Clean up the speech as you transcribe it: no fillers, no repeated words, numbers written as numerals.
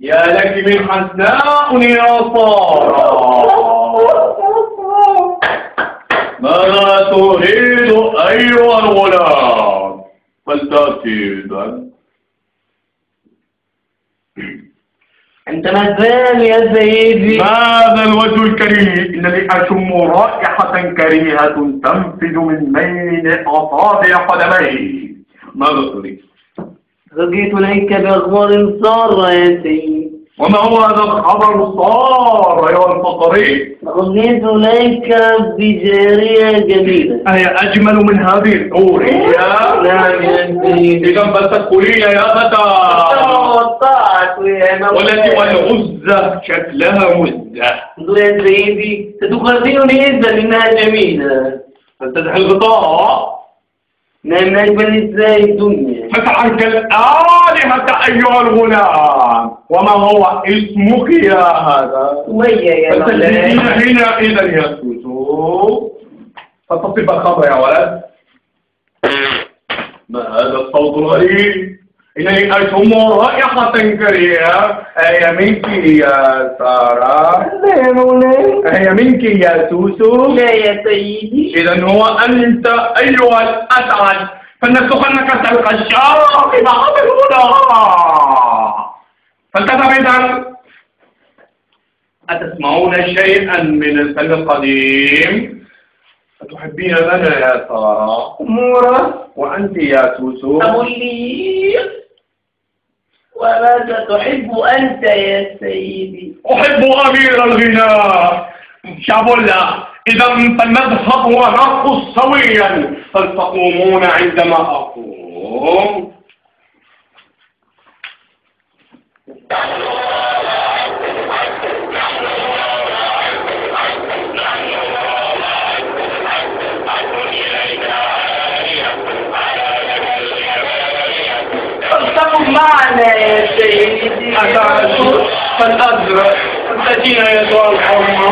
يا لك من حسناء يا سارة، ماذا تريد أيها الغلام؟ فلتأتي إذن. أنت مازال يا سيدي؟ ماذا الوجه الكريم؟ إنني أشم رائحة كريهة تنفذ من بين أصابع قدمي. ماذا تريد؟ رجيت إليك بأخبار سارة يا سيدي. وما هو هذا الخبر السار أيها الفقري؟ رجيت إليك بجارية جميلة. أهي أجمل من هذه الحورية؟ نعم يا سيدي. إذا بس الحورية يا فتى. والتي والغزة شكلها مزة. يا سيدي ستخبرني إذا إنها جميلة. فتفتح الغطاء. نعم أجمل نساء الدنيا. فتحك الآلهة أيها الغلام. وما هو اسمك يا هذا؟ سمية يا مولاي. هنا إذا يا سوسو. فتصب الخمر يا ولد. ما هذا الصوت الغريب؟ إنني أشم رائحة كريهة. أهي منك يا سارة؟ لا يا مولاي. أهي منك يا سوسو؟ لا يا سيدي. إذا هو أنت أيها الأسعد، فلنسخنك تلقى الشاق بعض الغلاء. فالتذهب إذا. أتسمعون شيئا من الفن القديم؟ أتحبين لنا يا سارة؟ أمورة. وأنت يا سوسو؟ أقول لي وماذا تحب أنت يا سيدي؟ أحب أمير الغناء شابولا. إذا فلنذهب ونرقص سويا، فلتقومون عندما أقوم. فلتقم معنا يا سيدي. فالأزرق تأتينا يا سؤال الحرمة.